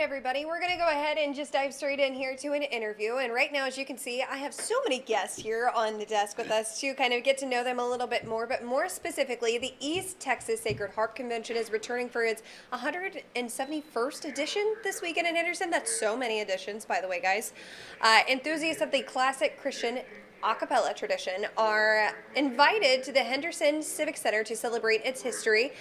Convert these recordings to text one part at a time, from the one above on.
everybody. We're going to go ahead and just dive straight in here to an interview. And right now, as you can see, I have so many guests here on the desk with us to kind of get to know them a little bit more. But more specifically, the East Texas Sacred Harp Convention is returning for its 171st edition this weekend in Henderson. That's so many editions, by the way, guys. Enthusiasts of the classic Christian a cappella tradition are invited to the Henderson Civic Center to celebrate its history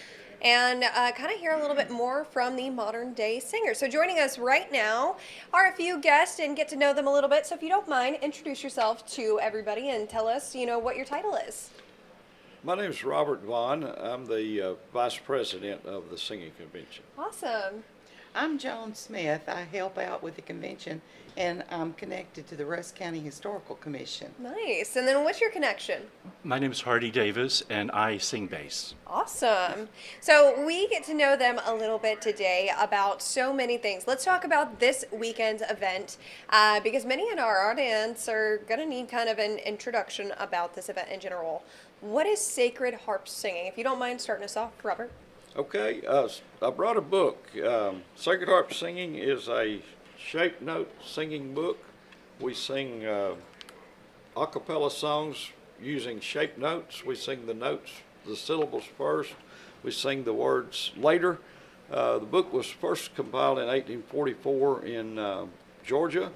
and kind of hear a little bit more from the modern day singers. So joining us right now are a few guests and get to know them a little bit. So if you don't mind, introduce yourself to everybody and tell us, what your title is. My name is Robert Vaughn. I'm the Vice President of the Singing Convention. Awesome. I'm Joan Smith. I help out with the convention, and I'm connected to the Russ County Historical Commission. Nice. And then what's your connection? My name is Hardy Davis, and I sing bass. Awesome. So we get to know them a little bit today about so many things. Let's talk about this weekend's event because many in our audience are going to need kind of an introduction about this event in general. What is sacred harp singing? If you don't mind starting us off, Robert. Okay, I brought a book. Sacred Harp Singing is a shape note singing book. We sing a cappella songs using shape notes. We sing the notes, the syllables first. We sing the words later. The book was first compiled in 1844 in Georgia,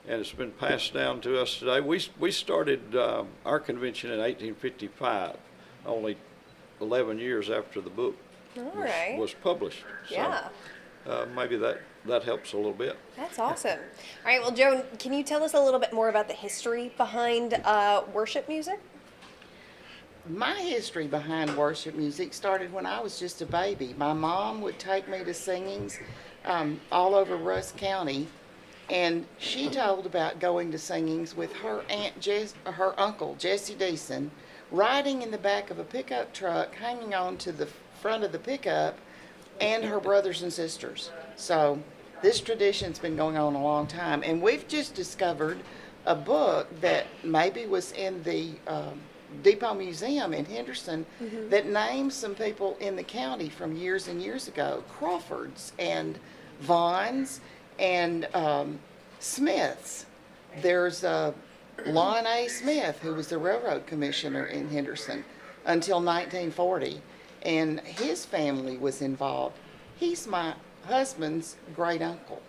and it's been passed down to us today. We started our convention in 1855, only 11 years after the book was published. Yeah. So maybe that helps a little bit. That's awesome. All right, well, Joan, can you tell us a little bit more about the history behind worship music? My history behind worship music started when I was just a baby. My mom would take me to singings all over Russ County, and she told about going to singings with her her uncle Jesse Deason, riding in the back of a pickup truck, hanging on to the front of the pickup, and her brothers and sisters. So this tradition's been going on a long time, and we've just discovered a book that maybe was in the Depot Museum in Henderson that names some people in the county from years and years ago, Crawfords and Vaughns and Smiths. There's Lon A. Smith, who was the railroad commissioner in Henderson until 1940, and his family was involved. He's my husband's great uncle.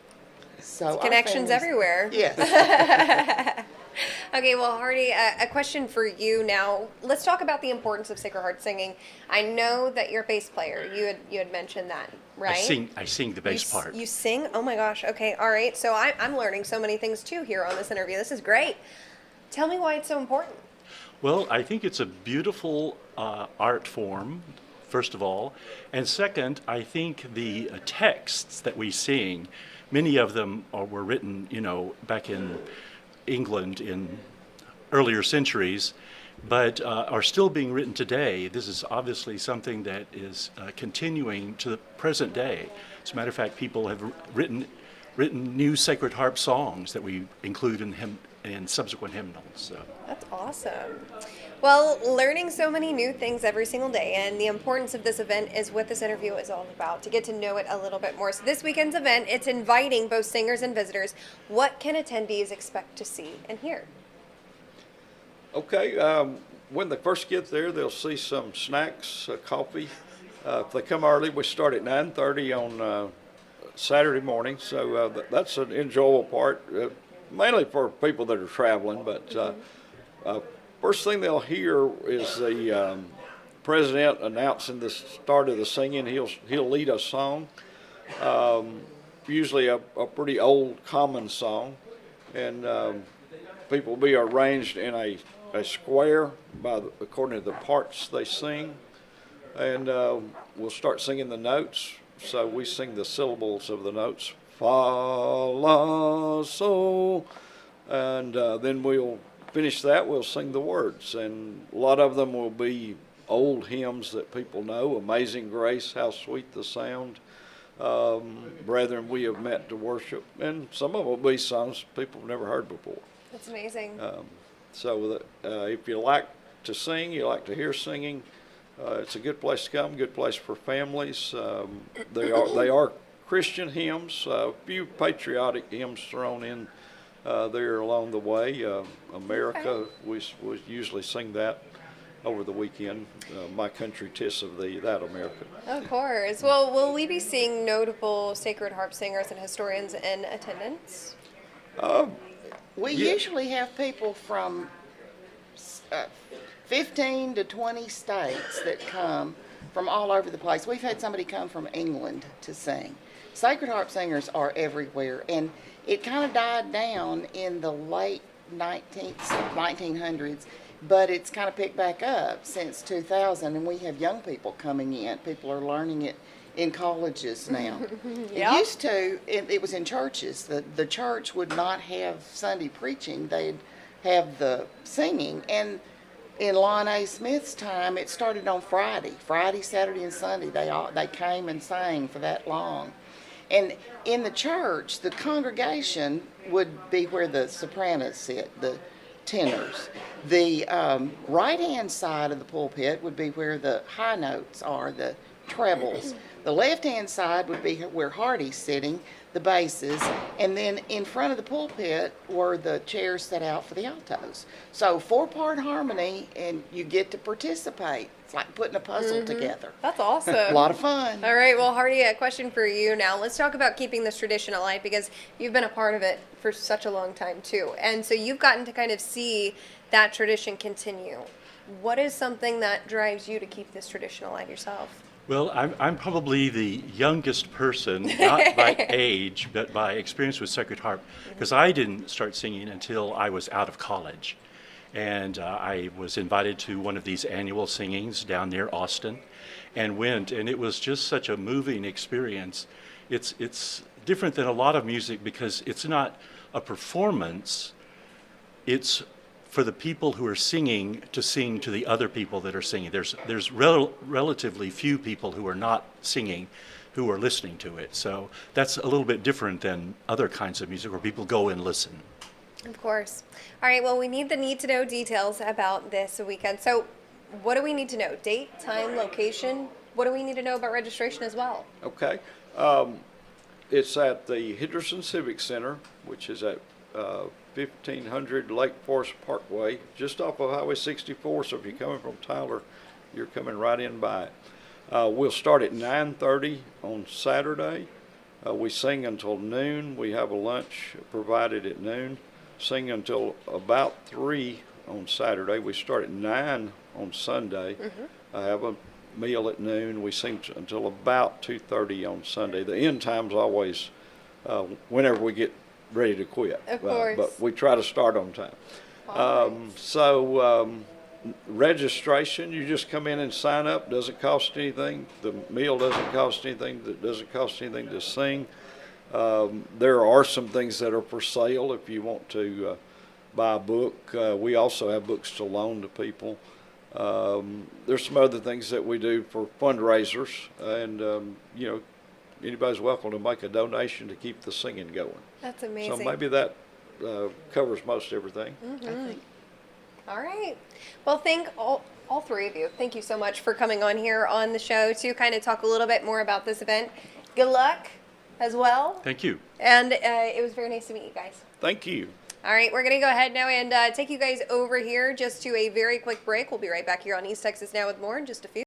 So connections everywhere. Yes. Okay, well, Hardy, a question for you now. Let's talk about the importance of sacred harp singing. I know that you're a bass player. You had mentioned that, right? I sing the bass part. You sing? Oh my gosh. Okay, all right. So I'm learning so many things too here on this interview. This is great. Tell me why it's so important. Well, I think it's a beautiful art form, first of all. And second, I think the texts that we sing, many of them were written, back in England in earlier centuries, but are still being written today. This is obviously something that is continuing to the present day. As a matter of fact, people have written new sacred harp songs that we include in subsequent hymnals. So. That's awesome. Well, learning so many new things every single day, and the importance of this event is what this interview is all about, to get to know it a little bit more. So this weekend's event, it's inviting both singers and visitors. What can attendees expect to see and hear? Okay, when they first get there, they'll see some snacks, coffee. If they come early, we start at 9:30 on Saturday morning, so that's an enjoyable part, mainly for people that are traveling, but first thing they'll hear is the president announcing the start of the singing. He'll lead a song, usually a pretty old common song, and people will be arranged in a square according to the parts they sing, and we'll start singing the notes. So we sing the syllables of the notes, fa, la, so, and then we'll finish that, we'll sing the words, and a lot of them will be old hymns that people know. Amazing Grace, How Sweet the Sound, Brethren, We Have Met to Worship, and some of them will be songs people have never heard before. That's amazing. So if you like to sing, you like to hear singing, it's a good place to come, good place for families. They are Christian hymns, a few patriotic hymns thrown in there along the way. America, we usually sing that over the weekend. My country, 'tis of thee, that America. Of course. Well, will we be seeing notable Sacred Harp singers and historians in attendance? We Yeah. usually have people from 15 to 20 states that come from all over the place. We've had somebody come from England to sing. Sacred Harp singers are everywhere, and it kind of died down in the late 1900s, but it's kind of picked back up since 2000, and we have young people coming in. People are learning it in colleges now. Yeah. It used to, it was in churches. The church would not have Sunday preaching. They'd have the singing. And in Lon A. Smith's time, it started on Friday, Saturday, and Sunday. They came and sang for that long. And in the church, the congregation would be where the sopranos sit, the tenors. The right-hand side of the pulpit would be where the high notes are, the trebles. The left-hand side would be where Hardy's sitting, the basses, and then in front of the pulpit were the chairs set out for the altos. So 4-part harmony, and you get to participate. It's like putting a puzzle together. That's awesome. A lot of fun. All right, well, Hardy, a question for you now. Let's talk about keeping this tradition alive, because you've been a part of it for such a long time, too. And so you've gotten to kind of see that tradition continue. What is something that drives you to keep this tradition alive yourself? Well, I'm probably the youngest person, not by age, but by experience with Sacred Harp, because I didn't start singing until I was out of college. And I was invited to one of these annual singings down near Austin and went, and it was just such a moving experience. It's different than a lot of music because it's not a performance, it's for the people who are singing to sing to the other people that are singing. There's relatively few people who are not singing who are listening to it. So that's a little bit different than other kinds of music where people go and listen. Of course. All right, well, we need to know details about this weekend. So what do we need to know? Date, time, location? What do we need to know about registration as well? Okay. It's at the Henderson Civic Center, which is at 1500 Lake Forest Parkway, just off of Highway 64. So if you're coming from Tyler, you're coming right in by it. We'll start at 9:30 on Saturday. We sing until noon. We have a lunch provided at noon. Sing until about 3 on Saturday. We start at 9 on Sunday. I have a meal at noon. We sing until about 2:30 on Sunday. The end time's always whenever we get ready to quit. Of course. But we try to start on time. Registration, you just come in and sign up. Doesn't cost anything. The meal doesn't cost anything. It doesn't cost anything to sing. There are some things that are for sale if you want to buy a book. We also have books to loan to people. There's some other things that we do for fundraisers, and anybody's welcome to make a donation to keep the singing going. That's amazing. So maybe that covers most everything. I think. All right. Well, thank all three of you. Thank you so much for coming on here on the show to kind of talk a little bit more about this event. Good luck as well. Thank you. And it was very nice to meet you guys. Thank you. All right, we're going to go ahead now and take you guys over here just to a very quick break. We'll be right back here on East Texas Now with more in just a few.